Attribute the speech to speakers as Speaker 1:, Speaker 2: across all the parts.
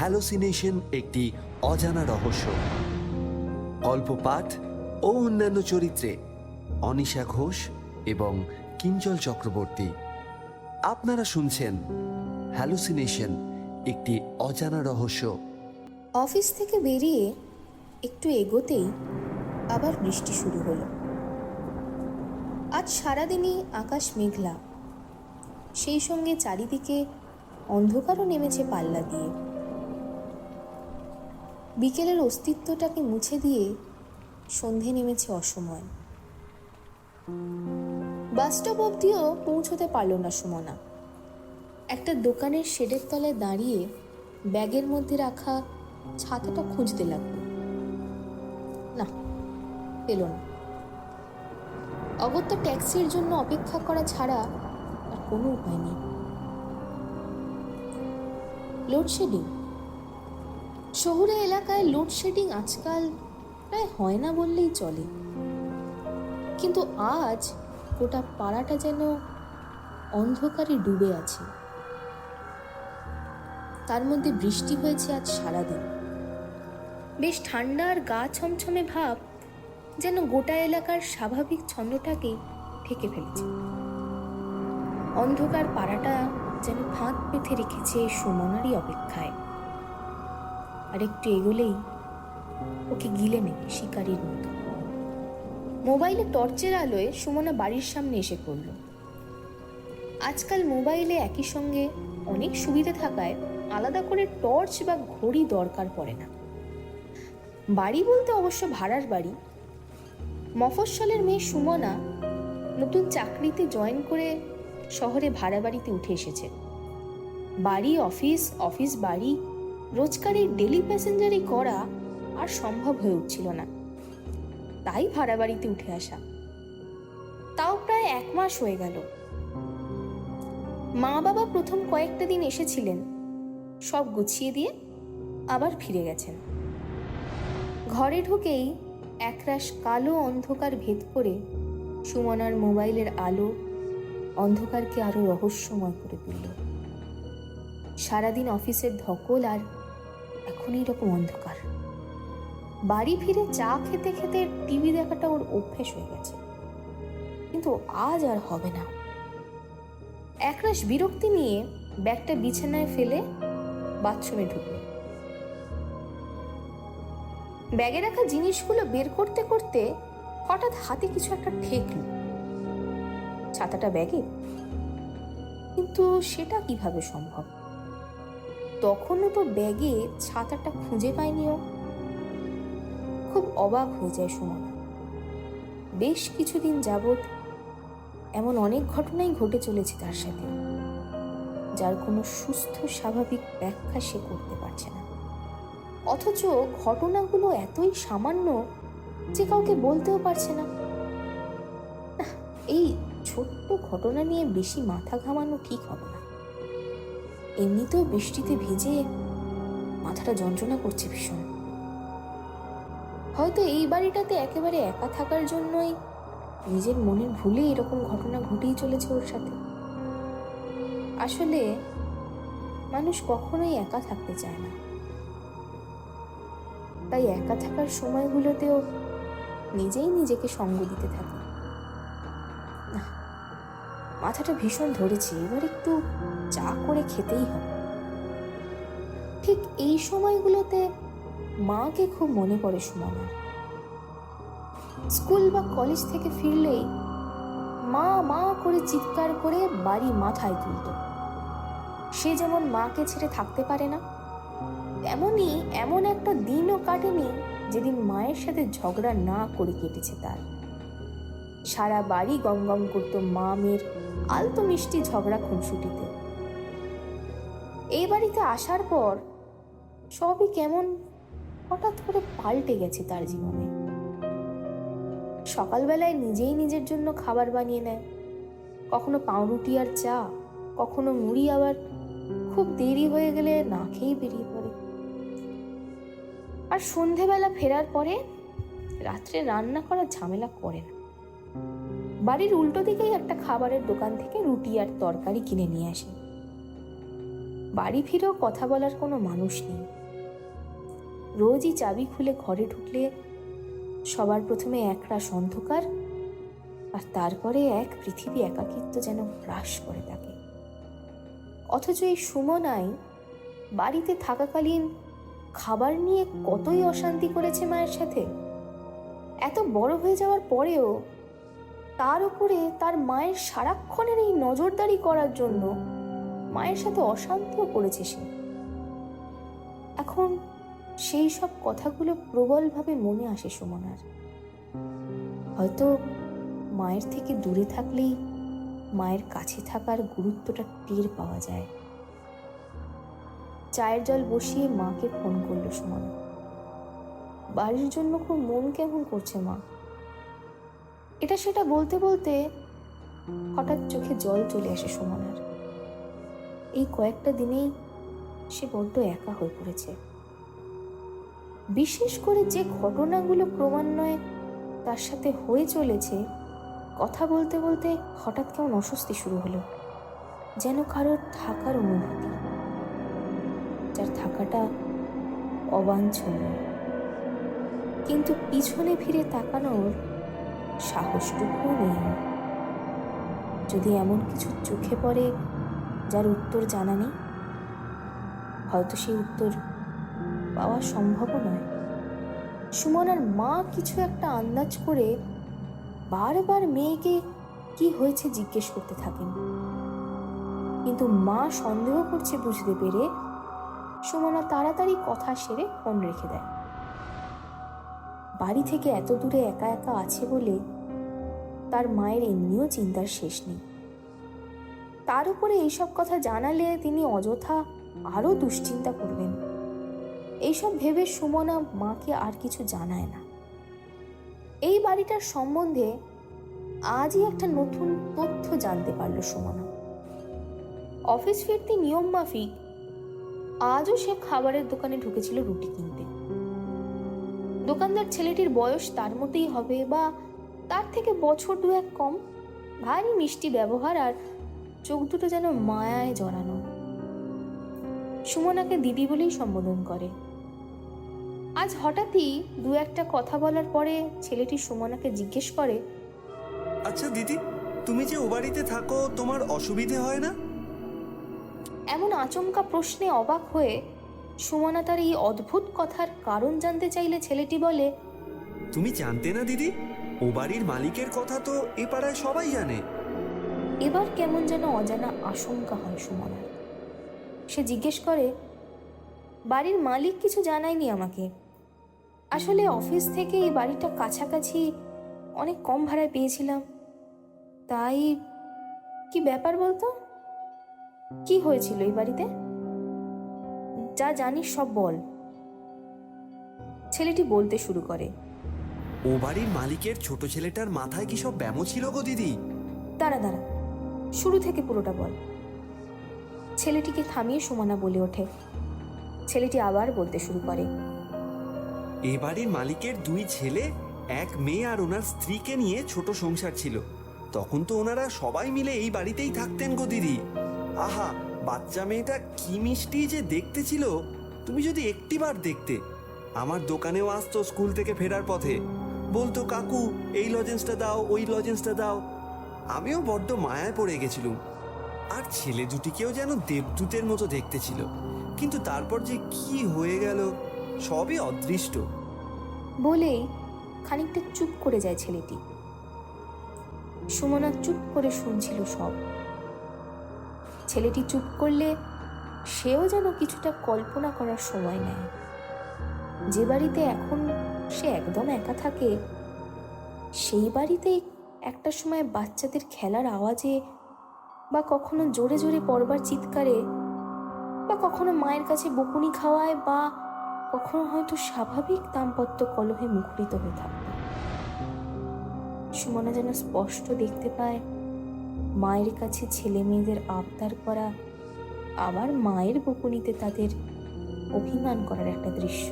Speaker 1: Hallucination একটি অজানা রহস্য। গল্প পাঠ ও অন্যান্য চরিত্রে অনিশা ঘোষ এবং কিঞ্জল চক্রবর্তী। আপনারা শুনছেন হ্যালোসিনেশন একটি অজানা রহস্য।
Speaker 2: অফিস থেকে বেরিয়ে একটু এগোতেই আবার বৃষ্টি শুরু হলো। আজ সারাদিনই আকাশ মেঘলা, সেই সঙ্গে চারিদিকে অন্ধকারও নেমেছে পাল্লা দিয়ে। বিকেলের অস্তিত্বটাকে মুছে দিয়ে সন্ধে নেমেছে অসময়। বাসস্টপ অবধিও পৌঁছতে পারল না সুমনা। একটা দোকানের শেডের তলায় দাঁড়িয়ে ব্যাগের মধ্যে রাখা ছাতাটা খুঁজতে লাগলো। না, পেল না। অগত্যা ট্যাক্সির জন্য অপেক্ষা করা ছাড়া আর কোনো উপায় নেই। লোডশেডিং। শহুরে এলাকায় লোডশেডিং আজকাল প্রায় হয় না বললেই চলে, কিন্তু আজ গোটা পাড়াটা যেন অন্ধকারে ডুবে আছে। তার মধ্যে বৃষ্টি হয়েছে আজ সারাদিন। বেশ ঠান্ডা আর গা ছমছমে ভাব যেন গোটা এলাকার স্বাভাবিক ছন্দটাকেই ঢেকে ফেলেছে। অন্ধকার পাড়াটা যেন ফাঁদ পেতে রেখেছে সুমনারই অপেক্ষায়। আর একটু এগোলেই ওকে গিলে নেবে শিকারীর মতো। মোবাইলে টর্চের আলোয় সুমনা বাড়ির সামনে এসে পড়ল। আজকাল মোবাইলে একই সঙ্গে অনেক সুবিধা থাকায় আলাদা করে টর্চ বা ঘড়ি দরকার পড়ে না। বাড়ি বলতে অবশ্য ভাড়ার বাড়ি। মফস্বলের মেয়ে সুমনা নতুন চাকরিতে জয়েন করে শহরে ভাড়া বাড়িতে উঠে এসেছে। বাড়ি অফিস, অফিস বাড়ি, রোজকারের ডেলি প্যাসেঞ্জারি করা আর সম্ভব হয়ে উঠছিল না, তাই ভাড়া বাড়িতে উঠে আসা। তাও প্রায় 1 মাস হয়ে গেল। মা বাবা প্রথম কয়েকটা দিন এসেছিলেন, সব গুছিয়ে দিয়ে আবার ফিরে গেছেন। ঘরে ঢুকেই একরাশ কালো অন্ধকার ভেদ করে সুমনার মোবাইলের আলো অন্ধকারকে আরো রহস্যময় করে তুলল। সারাদিন অফিসের ধকল আর এখন এইরকম অন্ধকার। বাড়ি ফিরে চা খেতে খেতে টিভি দেখাটা ওর অভ্যেস হয়ে গেছে, কিন্তু আজ আর হবে না। একরাশ বিরক্তি নিয়ে ব্যাগটা বিছানায় ফেলে বাথরুমে ঢুকল। ব্যাগে রাখা জিনিসগুলো বের করতে করতে হঠাৎ হাতে কিছু একটা ঠেকল। ছাতাটা ব্যাগে, কিন্তু সেটা কিভাবে সম্ভব? তখনও তো ব্যাগে ছাতাটা খুঁজে পায়নি ও। খুব অবাক হয়ে যায় সুমনা। বেশ কিছুদিন যাবৎ এমন অনেক ঘটনাই ঘটে চলেছে তার সাথে, যার কোনো সুস্থ স্বাভাবিক ব্যাখ্যা সে করতে পারছে না। অথচ ঘটনাগুলো এতই সামান্য যে কাউকে বলতেও পারছে না। এই ছোট্ট ঘটনা নিয়ে বেশি মাথা ঘামানো ঠিক হবে না। এমনিতেও বৃষ্টিতে ভিজে মাথাটা যন্ত্রণা করছে ভীষণ। হয়তো এই বাড়িটাতে একেবারে একা থাকার জন্যই নিজের মনের ভুলে এরকম ঘটনা ঘটেই চলেছে ওর সাথে। আসলে মানুষ কখনোই একা থাকতে চায় না, তাই একা থাকার সময়গুলোতেও নিজেই নিজেকে সঙ্গ দিতে থাকে। মাথাটা ভীষণ ধরেছে, এবার একটু চা করে খেতেই হবে। ঠিক এই সময়গুলোতে মাকে খুব মনে পড়ে সুমনার। স্কুল বা কলেজ থেকে ফিরলেই মা মা করে চিৎকার করে বাড়ি মাথায় তুলত। সে যেমন মাকে ছেড়ে থাকতে পারে না, তেমনি এমন একটা দিনও কাটেনি যেদিন মায়ের সাথে ঝগড়া না করে কেটেছে তার। সারা বাড়ি গম গম করতো মা মেয়ের আলতো মিষ্টি ঝগড়া খুনসুটিতে। এই বাড়িতে আসার পর সবই কেমন হঠাৎ করে পাল্টে গেছে তার জীবনে। সকালবেলায় নিজেই নিজের জন্য খাবার বানিয়ে নেয়, কখনো পাউরুটি আর চা, কখনো মুড়ি, আবার খুব দেরি হয়ে গেলে না খেয়েই বেরিয়ে পড়ে। আর সন্ধেবেলা ফেরার পরে রাত্রে রান্না করার ঝামেলা করে না। বাড়ির উল্টো দিকেই একটা খাবারের দোকান থেকে রুটি আর তরকারি কিনে নিয়ে আসে। বাড়ি ফিরেও কথা বলার কোনো মানুষ নেই। রোজই চাবি খুলে ঘরে ঢুকলে সবার প্রথমে একরাশ অন্ধকার, আর তারপরে এক পৃথিবী একাকিত্ব যেন গ্রাস করে তাকে। অথচ এই সুমনাই বাড়িতে থাকাকালীন খাবার নিয়ে কতই অশান্তি করেছে মায়ের সাথে। এত বড় হয়ে যাওয়ার পরেও তার উপরে তার মায়ের সারাক্ষণের এই নজরদারি করার জন্য মায়ের সাথে অশান্তিও করেছে সে। এখন সেই সব কথাগুলো প্রবলভাবে মনে আসে সুমনার। হয়তো মায়ের থেকে দূরে থাকলেই মায়ের কাছে থাকার গুরুত্বটা টের পাওয়া যায়। চায়ের জল বসিয়ে মাকে ফোন করলো সুমনা। বাড়ির জন্য খুব মন কেমন করছে মা, এটা সেটা বলতে বলতে হঠাৎ চোখে জল চলে আসে সুমনার। এই কয়েকটা দিনেই সে বড্ড একা হয়ে পড়েছে। বিশেষ করে যে ঘটনাগুলো ক্রমান্বয়ে তার সাথে হয়ে চলেছে, কথা বলতে বলতে হঠাৎ কেমন অস্বস্তি শুরু হলো, যেন কারোর থাকার অনুভূতি, যার থাকাটা অবাঞ্ছনীয়, কিন্তু পিছনে ফিরে তাকানোর সাহসটুকুও নেই। যদি এমন কিছু চোখে পড়ে যার উত্তর জানা নেই, হয়তো সেই উত্তর পাওয়া সম্ভবও নয়। সুমনার মা কিছু একটা আন্দাজ করে বারবার মেয়েকে কি হয়েছে জিজ্ঞেস করতে থাকেন, কিন্তু মা সন্দেহ করছে বুঝতে পেরে সুমনা তাড়াতাড়ি কথা সেরে ফোন রেখে দেয়। বাড়ি থেকে এত দূরে একা একা আছে বলে তার মায়ের এমনিও চিন্তার শেষ নেই। তার উপরে এইসব কথা জানালে তিনি অযথা আরো দুশ্চিন্তা করবেন। এইসব ভেবে সুমনা মাকে আর কিছু জানায় না। এই বাড়িটার সম্বন্ধে আজই একটা নতুন তথ্য জানতে পারল সুমনা। অফিস ফিরতি নিয়ম মাফিক আজও সে খাবারের দোকানে ঢুকেছিল রুটি কিনতে। দোকানদার ছেলেটির বয়স তার মতোই হবে বা তার থেকে বছর দু এক কম, ভারী মিষ্টি ব্যবহার আর চোখ দুটো যেন মায়ায় জড়ানো। সুমনাকে দিদি বলেই সম্বোধন করে। আজ হঠাৎই দু একটা কথা বলার পরে ছেলেটি সুমনাকে জিজ্ঞেস করে,
Speaker 1: আচ্ছা দিদি, তুমি যে ও বাড়িতে থাকো, তোমার অসুবিধে হয় না?
Speaker 2: এমন আচমকা প্রশ্নে অবাক হয়ে সুমনা তার এই অদ্ভুত কথার কারণ জানতে চাইলে ছেলেটি বলে,
Speaker 1: তুমি জানতে না দিদি, ও বাড়ির মালিকের কথা তো এ পাড়ায় সবাই জানে।
Speaker 2: এবার কেমন যেন অজানা আশঙ্কা হয় সুমনার। সে জিজ্ঞেস করে, বাড়ির মালিক কিছু জানায়নি আমাকে। আসলে অফিস থেকে এই বাড়িটা কাছাকাছি অনেক কম ভাড়ায় পেয়েছিলাম, তাই। কি ব্যাপার বলতো, কি হয়েছিল এই বাড়িতে? যা জানিস সব বল। ছেলেটি বলতে শুরু করে,
Speaker 1: ও বাড়ির মালিকের ছোট ছেলেটার মাথায় কি সব ব্যামো ছিল গো দিদি?
Speaker 2: দাঁড়া দাঁড়া, শুরু থেকে পুরোটা বল। ছেলেটিকে থামিয়ে সুমনা বলে ওঠে। ছেলেটি আবার বলতে শুরু করে,
Speaker 1: এ বাড়ির মালিকের দুই ছেলে, এক মেয়ে আর ওনার স্ত্রীকে নিয়ে ছোট সংসার ছিল। তখন তো ওনারা সবাই মিলে এই বাড়িতেই থাকতেন গো দিদি। আহা, বাচ্চা মেয়েটা কি মিষ্টি যে দেখতে ছিল, তুমি যদি একটিবার দেখতে। আমার দোকানেও আসতো স্কুল থেকে ফেরার পথে, বলতো কাকু এই লজেন্সটা দাও, ওই লজেন্সটা দাও। আমিও বড্ড মায়ায় পড়ে গেছিলুম। আর ছেলে দুটিকেও যেন দেবদূতের মতো দেখতে ছিল, কিন্তু তারপর যে কি হয়ে গেল সবই অদৃষ্ট।
Speaker 2: বলেই খানিকটা চুপ করে যায় ছেলেটি। সুমনা চুপ করে শুনছিল সব। ছেলেটি চুপ করলে সেও যেন কিছুটা কল্পনা করার সময় নেয়। যে বাড়িতে এখন সে একদম একা থাকে, সেই বাড়িতেই একটা সময় বাচ্চাদের খেলার আওয়াজে বা কখনো জোরে জোরে পড়বার চিৎকারে বা কখনো মায়ের কাছে বকুনি খাওয়ায় বা কখনো হয়তো স্বাভাবিক দাম্পত্য কলহে মুখরিত হয়ে থাকত। সুমনা যেন স্পষ্ট দেখতে পায় মায়ের কাছে ছেলে মেয়েদের আবদার করা, আবার মায়ের বকুনিতে তাদের অভিমান করার একটা দৃশ্য।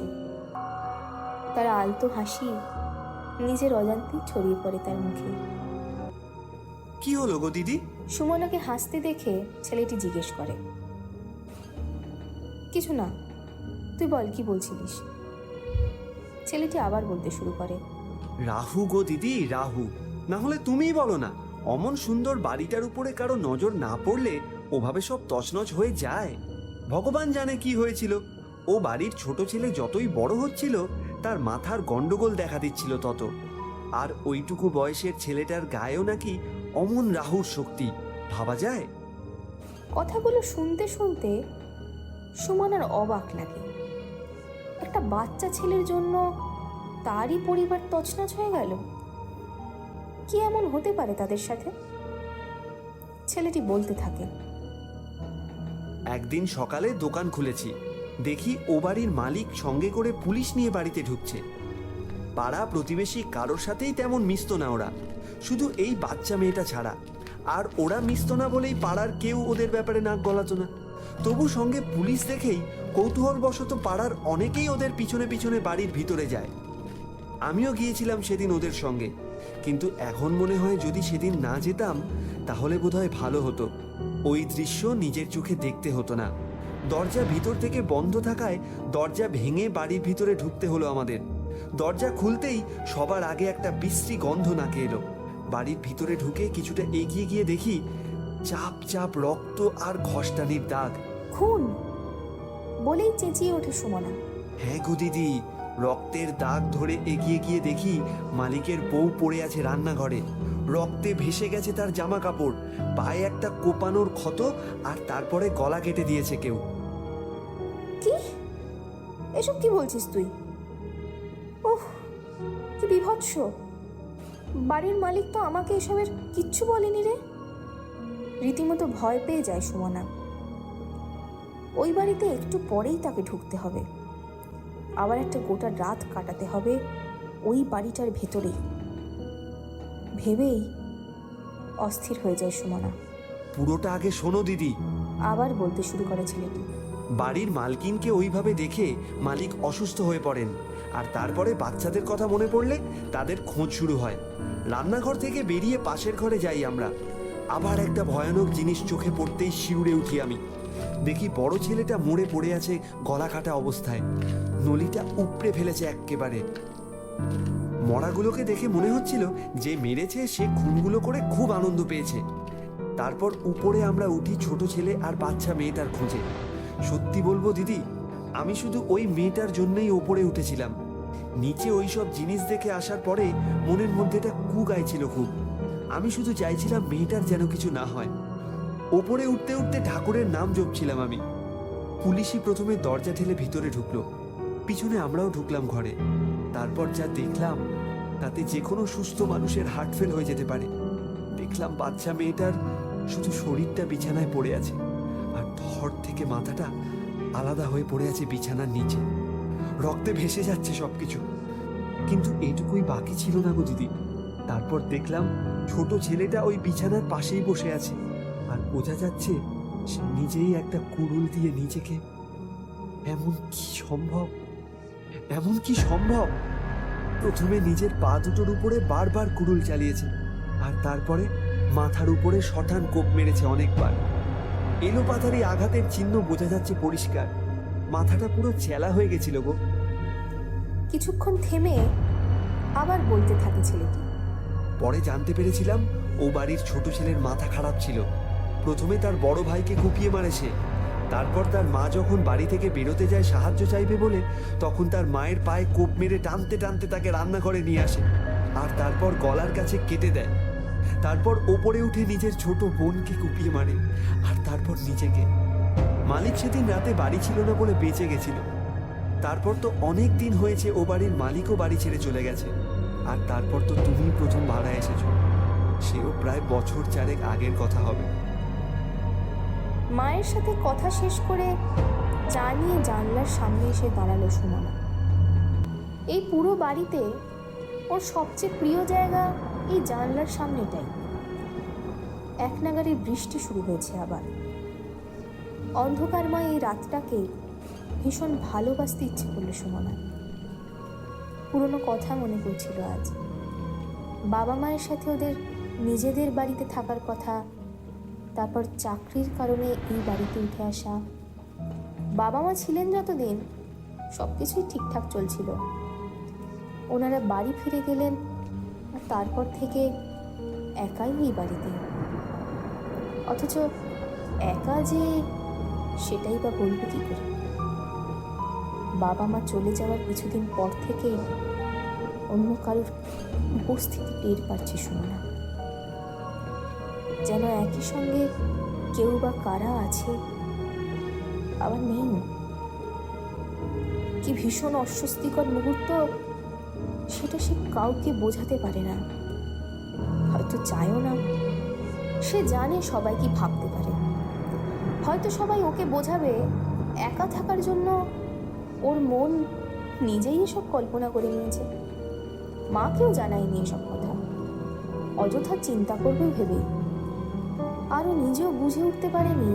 Speaker 2: তার আলতো হাসি নিজের অজান্তেই ছড়িয়ে পড়ে তার মুখে।
Speaker 1: কি হলো গো দিদি?
Speaker 2: সুমনাকে হাসতে দেখে ছেলেটি জিজ্ঞেস করে, কিছু না, তুই বল কি বলছিলিস। ছেলেটি আবার বলতে শুরু করে।
Speaker 1: রাহু গো দিদি, রাহু। না হলে তুমিই বলো না, অমন সুন্দর বাড়িটার উপরে কারো নজর না পড়লে ওভাবে সব তছনছ হয়ে যায়। ভগবান জানে কি হয়েছিল। ও বাড়ির ছোট ছেলে যতই বড় হচ্ছিল তার মাথার গন্ডগোল দেখা দিচ্ছিল তত। আর ওইটুকু বয়সের ছেলেটার গায়েও নাকি অমন রাহুর শক্তি, ভাবা যায়?
Speaker 2: কথাগুলো শুনতে শুনতে সুমনার অবাক লাগে। একটা বাচ্চা ছেলের জন্য তারই পরিবার তছনছ হয়ে গেল। কি এমন হতে পারে তাদের সাথে? ছেলেটি বলতে থাকে।
Speaker 1: একদিন সকালে দোকান খুলেছি, দেখি ও বাড়ির মালিক সঙ্গে করে পুলিশ নিয়ে বাড়িতে ঢুকছে। পাড়া প্রতিবেশী কারোর সাথেই তেমন মিশতো না ওরা, শুধু এই বাচ্চা মেয়েটা ছাড়া। আর ওরা মিশতো না বলেই পাড়ার কেউ ওদের ব্যাপারে নাক গলাতো না। তবু সঙ্গে পুলিশ দেখেই কৌতূহলবশত পাড়ার অনেকেই ওদের পিছনে পিছনে বাড়ির ভিতরে যায়। আমিও গিয়েছিলাম সেদিন ওদের সঙ্গে, কিন্তু এখন মনে হয় যদি সেদিন না যেতাম তাহলে বোধহয় ভালো হতো। ওই দৃশ্য নিজের চোখে দেখতে হতো না। দরজা ভিতর থেকে বন্ধ থাকায় দরজা ভেঙে বাড়ির ভিতরে ঢুকতে হলো আমাদের। দরজা খুলতেই সবার আগে একটা বিশ্রী গন্ধ নাকে এলো। বাড়ির ভিতরে ঢুকে কিছুটা এগিয়ে গিয়ে দেখি চাপ চাপ রক্ত আর ঘষ্টানির দাগ।
Speaker 2: খুন বলেই চেঁচিয়ে ওঠে সুমনা।
Speaker 1: হ্যাঁ গো দিদি, রক্তের দাগ ধরে এগিয়ে গিয়ে দেখি মালিকের বউ পড়ে আছে রান্নাঘরে। রক্তে ভেসে গেছে তার জামা কাপড়, পায়ে একটা কোপানোর ক্ষত, আর তারপরে গলা কেটে দিয়েছে কেউ।
Speaker 2: কি এসব কি বলছিস তুই? ওহ, কি বিভৎস! বাড়ির মালিক তো আমাকে এসবের কিচ্ছু বলেনি রে। রীতিমতো ভয় পেয়ে যায় সুমনা। ওই বাড়িতে একটু পরেই তাকে ঢুকতে হবে, আবার একটা গোটা রাত কাটাতে হবে ওই বাড়িটার ভেতরেই। ভেবেই অস্থির হয়ে যায় সুমনা।
Speaker 1: পুরোটা আগে শোনো দিদি,
Speaker 2: আবার বলতে শুরু করে ছেলেটি।
Speaker 1: বাড়ির মালকিনকে ওইভাবে দেখে মালিক অসুস্থ হয়ে পড়েন, আর তারপরে বাচ্চাদের কথা মনে পড়লে তাদের খোঁজ শুরু হয়। রান্নাঘর থেকে বেরিয়ে পাশের ঘরে যাই আমরা। আবার একটা ভয়ানক জিনিস চোখে পড়তেই শিউরে উঠি আমি। দেখি বড় ছেলেটা মরে পড়ে আছে গলা কাটা অবস্থায়, নলিটা উপড়ে ফেলেছে এক্কেবারে। মরাগুলোকে দেখে মনে হচ্ছিল যে মেরেছে সে খুনগুলো করে খুব আনন্দ পেয়েছে। তারপর উপরে আমরা উঠি ছোট ছেলে আর বাচ্চা মেয়েটার খোঁজে। সত্যি বলবো দিদি, আমি শুধু ওই মেয়েটার জন্যই ওপরে উঠেছিলাম। নিচে ওই সব জিনিস দেখে আসার পরে মনের মধ্যে একটা কু গাইছিল খুব। আমি শুধু চাইছিলাম মেয়েটার যেন কিছু না হয়। ওপরে উঠতে উঠতে ঠাকুরের নাম জপছিলাম আমি। পুলিশই প্রথমে দরজা ঠেলে ভিতরে ঢুকলো, পিছনে আমরাও ঢুকলাম ঘরে। তারপর যা দেখলাম তাতে যে কোনো সুস্থ মানুষের হার্ট ফেল হয়ে যেতে পারে। দেখলাম বাচ্চা মেয়েটার শুধু শরীরটা বিছানায় পড়ে আছে, আর ধড় থেকে মাথাটা আলাদা হয়ে পড়ে আছে বিছানার নিচে। রক্তে ভেসে যাচ্ছে সবকিছু, কিন্তু এইটুকুই বাকি ছিল না গো দিদি। তারপর দেখলাম ছোট ছেলেটা ওই বিছানার পাশেই বসে আছে, আর বোঝা যাচ্ছে সে নিজেই একটা কুড়ুল দিয়ে নিজেকে। এমন কি সম্ভব? এমন কি সম্ভব? প্রথমে নিজের পা দুটোর উপরে বারবার কুড়ুল চালিয়েছে, আর তারপরে মাথার উপরে শটান কোপ মেরেছে অনেকবার। এলোপাথারি আঘাতের চিহ্ন বোঝা যাচ্ছে পরিষ্কার। মাথাটা পুরো ছেলা হয়ে গেছিল গো।
Speaker 2: কিছুক্ষণ থেমে আবার বলতে থাকে ছেলেটি।
Speaker 1: পরে জানতে পেরেছিলাম ও বাড়ির ছোট ছেলের মাথা খারাপ ছিল। প্রথমে তার বড় ভাইকে কুপিয়ে মারে সে। তারপর তার মা যখন বাড়ি থেকে বেরোতে যায় সাহায্য চাইবে বলে, তখন তার মায়ের পায়ে কোপ মেরে টানতে টানতে তাকে রান্নাঘরে নিয়ে আসে, আর তারপর গলার কাছে কেটে দেয়। তারপর ওপরে উঠে নিজের ছোট বোনকে কুপিয়ে মারে, আর তারপর নিজেকে। মালিক সেদিন রাতে বাড়ি ছিল না বলে বেঁচে গেছিল। তারপর তো অনেক দিন হয়েছে ও বাড়ির মালিকও বাড়ি ছেড়ে চলে গেছে। আর তারপর তো তুমি প্রথম ভাড়া এসেছো, সেও প্রায় বছর চারেক আগের কথা হবে।
Speaker 2: মায়ের সাথে কথা শেষ করে চা নিয়ে জানলার সামনে এসে দাঁড়ালো সুমনা। এই পুরো বাড়িতে ওর সবচেয়ে প্রিয় জায়গা এই জানলার সামনেটাই। এক নাগাড়ে বৃষ্টি শুরু হয়েছে আবার। অন্ধকারময় এই রাতটাকে ভীষণ ভালোবাসতে ইচ্ছে করলো সুমনা। পুরনো কথা মনে পড়ছিল আজ। বাবা মায়ের সাথে ওদের নিজেদের বাড়িতে থাকার কথা, তারপর চাকরির কারণে এই বাড়িতে উঠে আসা। বাবা মা ছিলেন যতদিন সব কিছুই ঠিকঠাক চলছিল। ওনারা বাড়ি ফিরে গেলেন আর তারপর থেকে একাই এই বাড়িতে। অথচ একা যে সেটাই বা বলবে কি করে। বাবা মা চলে যাওয়ার কিছুদিন পর থেকে অন্য কারোর উপস্থিতি টের পাচ্ছে সুমনা। যেন একই সঙ্গে কেউ বা কারা আছে আবার নেই। কি ভীষণ অস্বস্তিকর মুহূর্ত সেটা সে কাউকে বোঝাতে পারে না, হয়তো চায়ও না। সে জানে সবাই কি ভাবতে পারে। হয়তো সবাই ওকে বোঝাবে একা থাকার জন্য ওর মন নিজেই এসব কল্পনা করে নিয়েছে। মাকেও জানায়নি এসব কথা, অযথা চিন্তা করবে ভেবে। আরও নিজেও বুঝে উঠতে পারেনি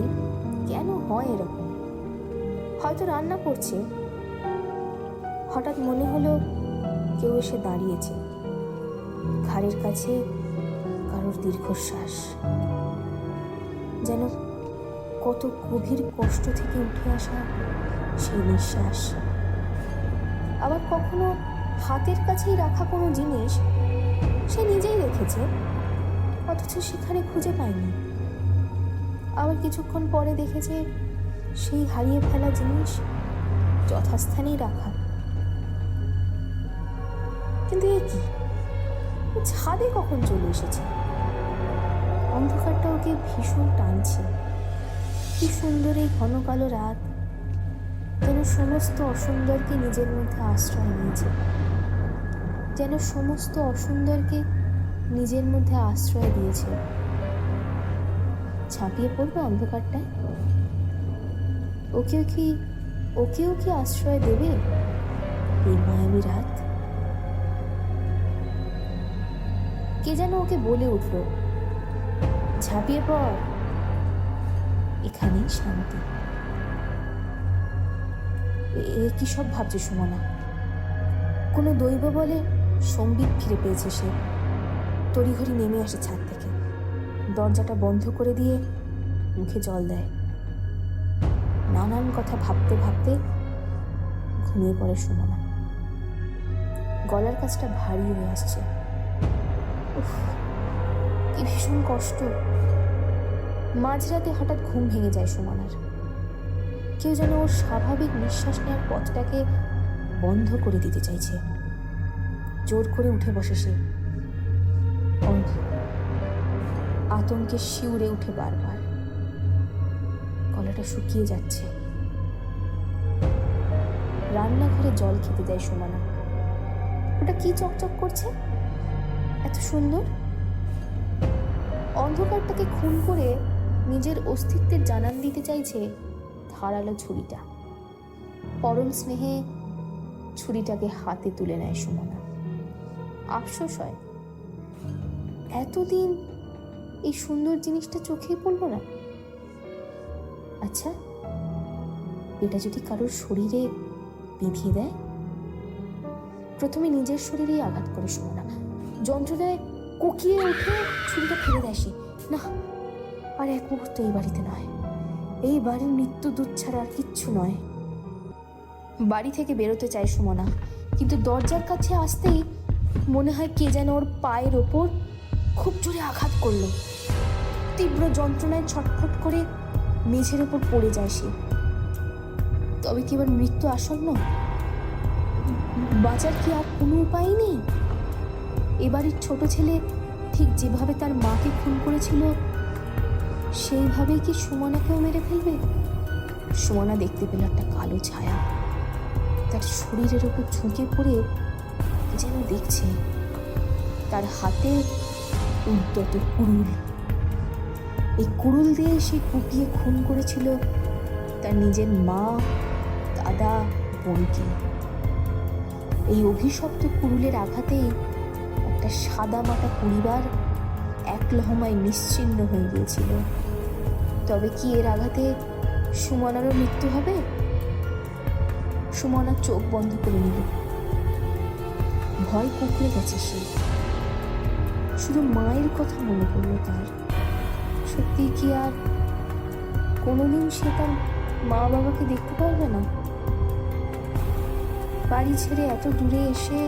Speaker 2: কেন হয় এরকম। হয়তো রান্না করছে, হঠাৎ মনে হলো কেউ এসে দাঁড়িয়েছে, ঘাড়ের কাছে কারোর দীর্ঘশ্বাস, যেন কত গভীর কষ্ট থেকে উঠে আসা সেই নিঃশ্বাস। আবার কখনো হাতের কাছেই রাখা কোনো জিনিস সে নিজেই রেখেছে, অথচ সেখানে খুঁজে পায়নি। আবার কিছুক্ষণ পরে দেখেছে সেই হারিয়ে ফেলা জিনিস যথাস্থানেই রাখা। কিন্তু এ কি, ছাদে কখন চলে এসেছে? অন্ধকারটা ওকে ভীষণ টানছে। কি সুন্দর এই ঘন কালো রাত, যেন সমস্ত অসুন্দরকে নিজের মধ্যে আশ্রয় নিয়েছে, যেন সমস্ত অসুন্দরকে নিজের মধ্যে আশ্রয় দিয়েছে। ঝাঁপিয়ে পড়বে অন্ধকারটায়? ওকেও কি আশ্রয় দেবে এই মায়াবী রাত? কে যেন ওকে বলে উঠল, ঝাঁপিয়ে পড়, এখানেই শান্তি। কি সব ভাবছে সুমনা? কোনো দৈব বলে সম্বিত ফিরে পেয়েছে সে। তড়িঘড়ি নেমে আসে ছাদ থেকে, দরজাটা বন্ধ করে দিয়ে মুখে জল দেয়। নানান কথা ভাবতে ভাবতে ঘুমিয়ে পড়ে সুমনা। গলার কাছটা ভারী হয়ে আসছে। উফ, কি ভীষণ কষ্ট। মাঝরাতে হঠাৎ ঘুম ভেঙে যায় সুমনার। কেউ যেন ওর স্বাভাবিক নিঃশ্বাস নেওয়ার পথটাকে বন্ধ করে দিতে চাইছে। জোর করে উঠে বসে সে। আতঙ্কে শিউরে উঠে বারবার। গলাটা শুকিয়ে যাচ্ছে। রান্নাঘরে জল খেতে দেয় সুমনা। ওটা কি চকচক করছে এত সুন্দর? অন্ধকারটাকে খুন করে নিজের অস্তিত্বের জানান দিতে চাইছে ধারালো ছুরিটা। পরম স্নেহে ছুরিটাকে হাতে তুলে নেয় সুমনা। আফসোস হয়, এতদিন এই সুন্দর জিনিসটা চোখেই পড়লো না। আচ্ছা, এটা যদি কারোর শরীরে বিঁধিয়ে দেয়? প্রথমে নিজের শরীরেই আঘাত করে সুমনা। যন্ত্রণায় কুকিয়ে উঠে ছুরিটা ফেলে দেয় সে। না, আর এক মুহূর্ত এই বাড়িতে নয়। এই বাড়ির মৃত্যু দূত ছাড়া আর কিচ্ছু নয়। বাড়ি থেকে বেরোতে চায় সুমনা, কিন্তু দরজার কাছে আসতেই মনে হয় কে যেন ওর পায়ের ওপর খুব জোরে আঘাত করলো। তীব্র যন্ত্রণায় ছটফট করে মেঝের ওপর পড়ে যায় সে। তবে কি এবার মৃত্যু আসন্ন? বাঁচার কি আর কোনো উপায় নেই? এবারের ছোট ছেলে ঠিক যেভাবে তার মাকে খুন করেছিল সেইভাবেই কি সুমনাকেও মেরে ফেলবে? সুমনা দেখতে পেল একটা কালো ছায়া তার শরীরের ওপর ঝুঁকে পড়ে যেন দেখছে। তার হাতে উদ্যত কুড়ুল। এই কুড়ুল দিয়ে সে কুপিয়ে খুন করেছিল তার নিজের মা, দাদা, বোনকে। এই অভিশপ্ত কুড়ুলের আঘাতেই একটা সাদা মাটা পরিবার এক লহমায় নিশ্চিহ্ন হয়ে গিয়েছিল। তবে কি এর আঘাতে সুমনারও মৃত্যু হবে? সুমনা চোখ বন্ধ করে নিল। ভয় কুঁকড়ে গেছে সে। শুধু মায়ের কথা মনে পড়ল তার। সত্যি কি আর কোনোদিন সে তার মা বাবাকে দেখতে পারবে না? বাড়ি ছেড়ে এত দূরে এসে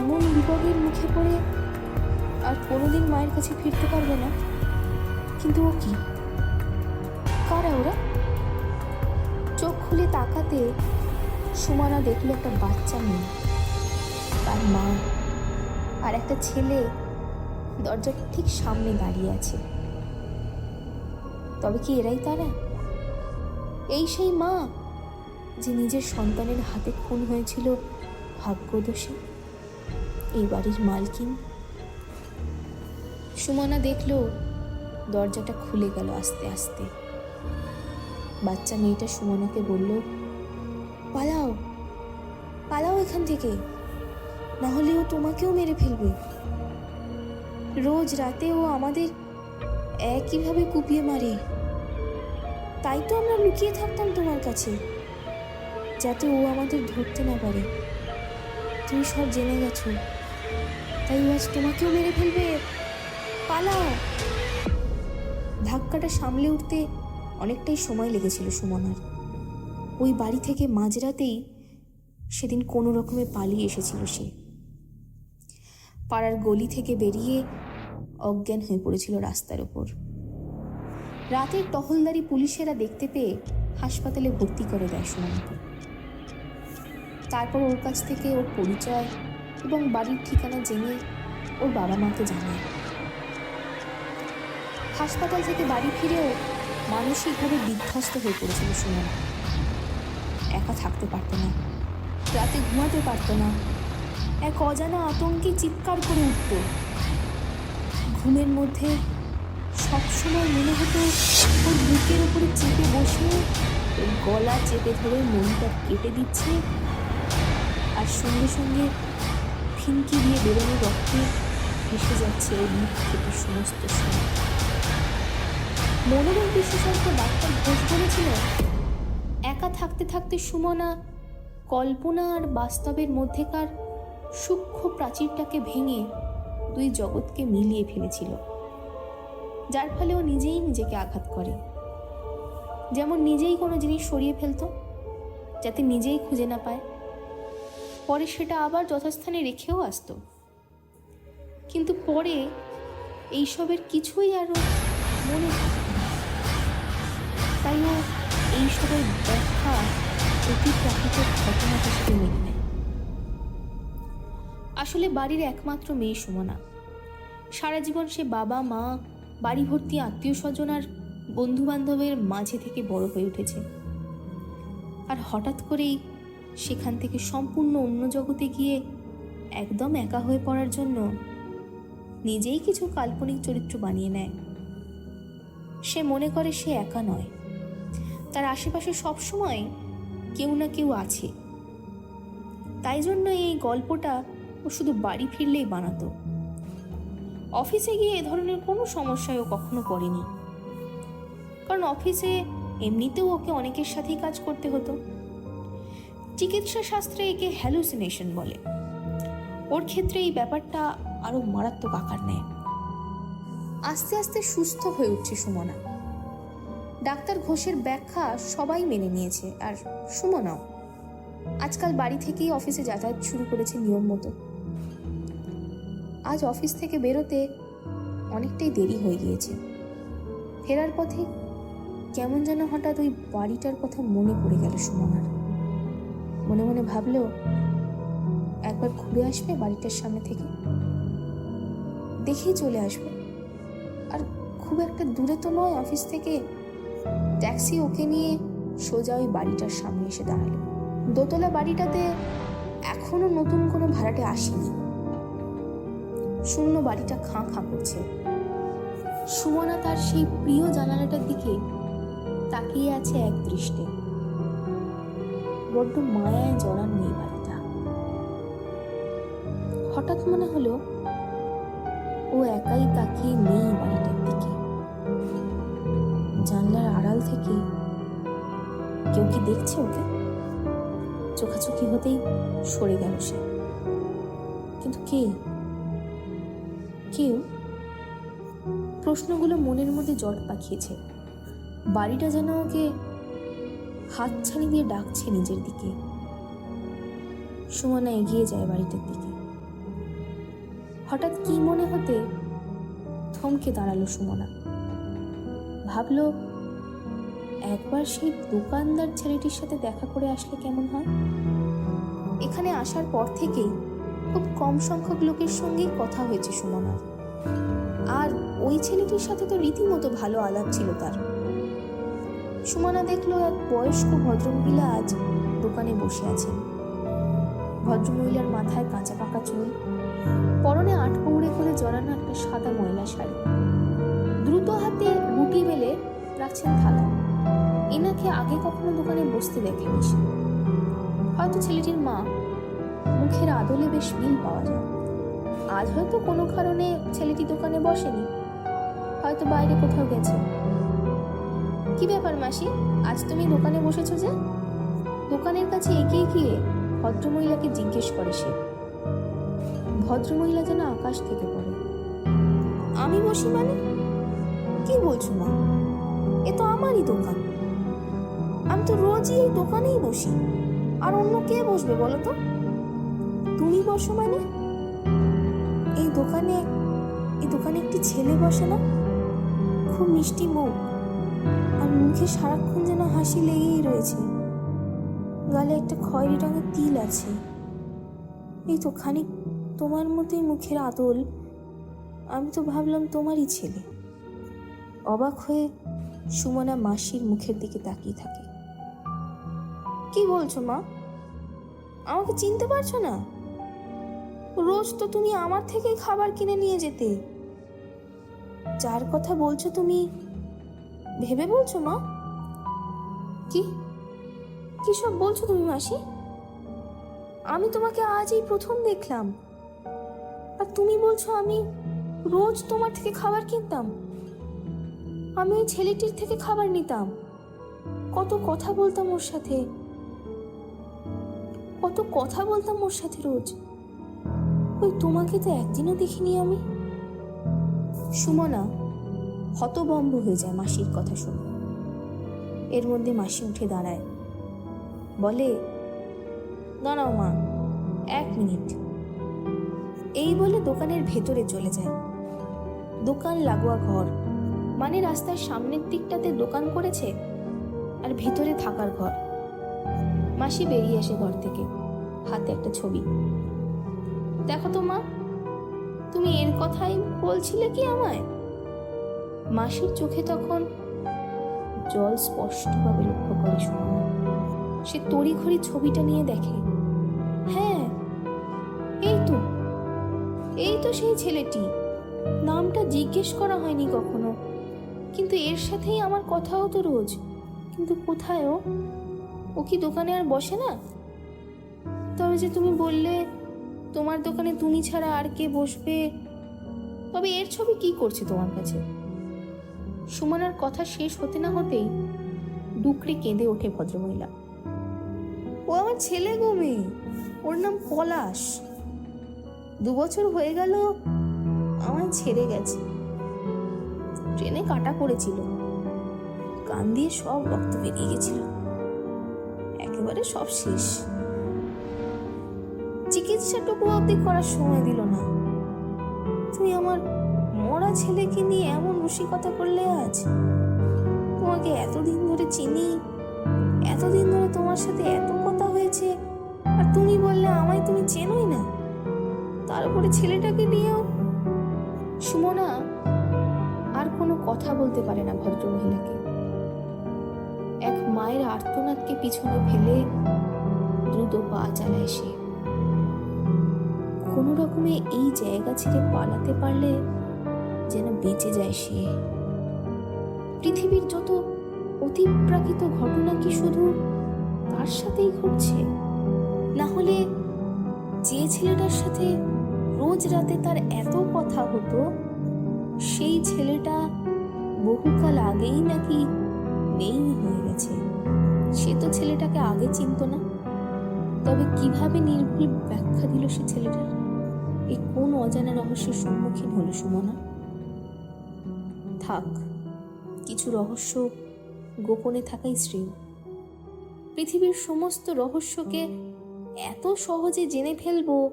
Speaker 2: এমন বিপদের মুখে পড়ে আর কোনোদিন মায়ের কাছে ফিরতে পারবে না? কিন্তু ও কি? কারা ওরা? চোখ খুলে তাকাতে সুমনা দেখলো একটা বাচ্চা মেয়ে, তার মা আর একটা ছেলে দরজার ঠিক সামনে দাঁড়িয়ে আছে। তবে কি এরাই তারা? এই সেই মা যে নিজের সন্তানের হাতে খুন হয়েছিল ভাগ্যদোষে এই বাড়ির মালকিন। সুমনা দেখলো দরজাটা খুলে গেল আস্তে আস্তে। বাচ্চা মেয়েটা সুমনাকে বলল, পালাও পালাও এখান থেকে, না হলে ও তোমাকেও মেরে ফেলবে। রোজ রাতে ও আমাদের একইভাবে কুপিয়ে মারে, তাই তো আমরা লুকিয়ে থাকতাম তোমার কাছে, যাতে ও আমাদের ধরতে না পারে। তুমি সব জেনে গেছো, তাই ও আজ তোমাকেও মেরে ফেলবে। পালাও। ধাক্কাটা সামলে উঠতে অনেকটাই সময় লেগেছিল সুমনার। ওই বাড়ি থেকে মাঝরাতেই সেদিন কোনো রকমে পালিয়ে এসেছিল সে। পাড়ার গলি থেকে বেরিয়ে অজ্ঞান হয়ে পড়েছিল রাস্তার ওপর। রাতের টহলদারি পুলিশেরা দেখতে পেয়ে হাসপাতালে ভর্তি করে দেয় সুমনাকে। তারপর ওর কাছ থেকে ওর পরিচয় এবং বাড়ির ঠিকানা জেনে ওর বাবা মাকে জানায়। হাসপাতাল থেকে বাড়ি ফিরেও মানসিকভাবে বিধ্বস্ত হয়ে পড়েছিল সুমনা। একা থাকতে পারত না, রাতে ঘুমাতে পারত না, এক অজানা আতঙ্কে চিৎকার করে উঠত। ঘুমের মধ্যে সবসময় মনে হতো ওর বুকের উপরে চেপে বসে ওর গলা চেপে ধরে মনটা কেটে দিচ্ছে, আর সঙ্গে সঙ্গে ফিনকি দিয়ে বেরোনো রক্তে ভেসে যাচ্ছে ওর মুখ থেকে সমস্ত স্বর। মনোরোগ বিশেষজ্ঞ ডাক্তার ঘোষ বলেছিল, একা থাকতে থাকতে সুমনা কল্পনা আর বাস্তবের মধ্যেকার সূক্ষ্ম প্রাচীরটাকে ভেঙে দুই জগৎকে মিলিয়ে ফেলেছিল, যার ফলে ও নিজেই নিজেকে আঘাত করে। যেমন নিজেই কোনো জিনিস সরিয়ে ফেলতো যাতে নিজেই খুঁজে না পায়, পরে সেটা আবার যথাস্থানে রেখেও আসতো, কিন্তু পরে এইসবের কিছুই আর মনে থাকে না। তাই ও এইসবের ব্যাখ্যা অতি প্রাকৃতিক ঘটনা হিসেবে মেনে নেয়। আসলে বাড়ির একমাত্র মেয়ে সুমনা। সারা জীবন সে বাবা মা, বাড়ি ভর্তি আত্মীয় স্বজন আর বন্ধু বান্ধবের মাঝে থেকে বড় হয়ে উঠেছে। আর হঠাৎ করেই সেখান থেকে সম্পূর্ণ অন্য জগতে গিয়ে একদম একা হয়ে পড়ার জন্য নিজেই কিছু কাল্পনিক চরিত্র বানিয়ে নেয়। সে মনে করে সে একা নয়, তার আশেপাশে সবসময় কেউ না কেউ আছে। তাই জন্য এই গল্পটা ও শুধু বাড়ি ফিরলেই বানাতো। অফিসে গিয়ে এ ধরনের কোনো সমস্যায় ও কখনো পড়েনি, কারণ অফিসে এমনিতেও ওকে অনেকের সাথেই কাজ করতে হতো। চিকিৎসা শাস্ত্রে একে হ্যালুসিনেশন বলে। ওর ক্ষেত্রে এই ব্যাপারটা আরো মারাত্মক আকার নেয়। আস্তে আস্তে সুস্থ হয়ে উঠছে সুমনা। ডাক্তার ঘোষের ব্যাখ্যা সবাই মেনে নিয়েছে, আর সুমনাও আজকাল বাড়ি থেকেই অফিসে যাতায়াত শুরু করেছে নিয়ম মতো। আজ অফিস থেকে বেরোতে অনেকটাই দেরি হয়ে গিয়েছে। ফেরার পথে কেমন যেন হঠাৎ ওই বাড়িটার কথা মনে পড়ে গেল সুমনার। মনে মনে ভাবলো, একবার ঘুরে আসবে বাড়িটার সামনে থেকে, দেখেই চলে আসবে। আর খুব একটা দূরে তো নয় অফিস থেকে। ট্যাক্সি ওকে নিয়ে সোজা ওই বাড়িটার সামনে এসে দাঁড়ালো। দোতলা বাড়িটাতে এখনো নতুন কোনো ভাড়াটে আসেনি। শূন্য বাড়িটা খাঁ খাঁ করছে। সুমনা তার সেই প্রিয় জানালাটার দিকে তাকিয়ে আছে এক দৃষ্টে। বড্ড মায়ায় জড়ানো এই বাড়িটা। হঠাৎ মনে হলো ও একাই তাকিয়ে নেই বাড়িটার দিকে। জানলার আড়াল থেকে কেউ কি দেখছে ওকে? চোখাচোখি হতেই সরে গেল সে। কিন্তু কে? কেউ? প্রশ্নগুলো মনের মধ্যে জট পাকিয়েছে। বাড়িটা যেন ওকে হাতছানি দিয়ে ডাকছে নিজের দিকে। সুমনা এগিয়ে যায় বাড়িটার দিকে। হঠাৎ কি মনে হতে থমকে দাঁড়ালো সুমনা। ভাবলো একবার সেই দোকানদার ছেলেটির সাথে দেখা করে আসলে কেমন হয়। এখানে আসার পর থেকেই খুব কম সংখ্যক লোকের সঙ্গেই কথা হয়েছে সুমনার, আর ওই ছেলেটির সাথে তো রীতিমতো ভালো আলাপ ছিল তার। সুমনা দেখলো এক বয়স্ক ভদ্রমহিলা আজ দোকানে বসে আছেন। ভদ্রমহিলার মাথায় কাঁচা পাকা চুল, পরনে আটপৌড়ে করে জড়ানো একটা সাদা ময়লা শাড়ি। দ্রুত হাতে রুটি বেলে রাখছেন থালা। এনাকে আগে কখনো দোকানে বসতে দেখেনি সে। হয়তো ছেলেটির মা, মুখের আদলে বেশ মিল পাওয়া যায়। আজ হয়তো কোনো কারণে ছেলেটি দোকানে বসেনি, হয়তো বাইরে কোথাও গেছে। কি ব্যাপার মাসি, আজ তুমি দোকানে বসেছো যে? দোকানের কাছে এগিয়ে গিয়ে ভদ্রমহিলাকে জিজ্ঞেস করে সে। ভদ্রমহিলা যেন আকাশ থেকে পড়ে। আমি বসি মানে? কি বলছো মা? এ তো আমারই দোকান। আমি তো রোজই এই দোকানেই বসি, আর অন্য কে বসবে বলো তো? তুমি বসো মানে? এই দোকানে একটি ছেলে বসে না? খুব মিষ্টি মুখ, আর মুখে সারাক্ষণ যেন হাসি লেগেই রয়েছে। গালে একটা খয়েরি রঙের তিল আছে। এই তো খানিক তোমার মতোই মুখের আদল। আমি তো ভাবলাম তোমারই ছেলে। অবাক হয়ে সুমনা মাসির মুখের দিকে তাকিয়ে থাকে। কি বলছো মা? আমাকে চিনতে পারছো না? রোজ তো তুমি আমার থেকেই খাবার কিনে নিয়ে যেতে। যার কথা বলছো তুমি ভেবে বলছো মা? কি কি সব বলছো তুমি মাসি? আমি তোমাকে আজই প্রথম দেখলাম, আর তুমি বলছো আমি রোজ তোমার থেকে খাবার কিনতাম। আমি ওই ছেলেটির থেকে খাবার নিতাম, কত কথা বলতাম ওর সাথে, রোজ। ওই তোমাকে তো একদিনও দেখিনি আমি। সুমনা হতভম্ব হয়ে যায় মাসির কথা শুনে। এর মধ্যে মাসি উঠে দাঁড়ায়, বলে, দাঁড়াও মা, 1 মিনিট। এই বলে দোকানের ভেতরে চলে যায়। দোকান লাগোয়া ঘর, মানে রাস্তার সামনের দিকটাতে দোকান করেছে, আর ভেতরে থাকার ঘর। মাসি বেরিয়ে আসে ঘর থেকে, হাতে একটা ছবি। দেখো তো মা, তুমি এর কথাই বলছিলে কি আমায়? মাসির চোখে তখন জল স্পষ্টভাবে লক্ষ্য করে সুমনা। সে তড়িঘড়ি ছবিটা নিয়ে দেখে। হ্যাঁ, এই তো সেই ছেলেটি। নামটা জিজ্ঞেস করা হয়নি কখনো, কিন্তু এর সাথেই আমার কথা হতো রোজ। কিন্তু কোথায় ও কি দোকানে আর বসে না? তবে যে তুমি বললে তোমার দোকানে তুমি ছাড়া আর কে বসবে, তবে এর ছবি কি করছে তোমার কাছে? সুমনার কথা শেষ হতে না হতেই ডুকরে কেঁদে ওঠে ভদ্রমহিলা। ও আমার ছেলে গো মেয়ে, ওর নাম পলাশ। 2 বছর হয়ে গেল আমায় ছেড়ে গেছে। ট্রেনে কাটা পড়েছিল, কান দিয়ে সব রক্ত বেরিয়ে গেছিল, একেবারে সব শেষ। চিকিৎসাটুকু অবধি করার সময় দিল না। তুমি আমার মরা ছেলেকে নিয়ে এমন রসিকতা করলে আজ? তোমাকে এতদিন ধরে চিনি, এতদিন ধরে তোমার সাথে এত কথা হয়েছে, আর তুমি বললে আমায় তুমি চেনোই না। তার উপরে ছেলেটাকে নিয়েও। সুমনা আর কোনো কথা বলতে পারে না ভদ্রমহিলাকে। এক মায়ের আর্তনাদকে পিছনে ফেলে দ্রুত পা চালায় সে। কোনো রকমে এই জায়গা ছেড়ে পালাতে পারলে যেন বেঁচে যায় সে। পৃথিবীর যত অতিপ্রাকৃত ঘটনা কি শুধু তার সাথেই ঘটছে? না হলে যে ছেলেটার সাথে রোজ রাতে তার এত কথা হতো, সেই ছেলেটা বহুকাল আগেই নাকি নেই হয়ে গেছে। সে তো ছেলেটাকে আগে চিনত না, তবে কিভাবে নির্ভুল ব্যাখ্যা দিল সে ছেলেটার? এই কোন অজানা রহস্যের সম্মুখীন হলো সুমনা? থাক, কিছু রহস্য গোপনে থাকাই শ্রেয়। পৃথিবীর সমস্ত রহস্যকে এত সহজে জেনে ফেলবো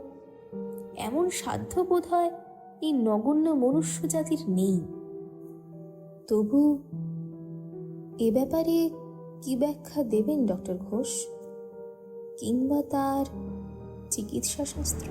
Speaker 2: এমন সাধ্য বোধ হয় এই নগণ্য মনুষ্য জাতির নেই। তবু এ ব্যাপারে কি ব্যাখ্যা দেবেন ডক্টর ঘোষ, কিংবা তার চিকিৎসা শাস্ত্র?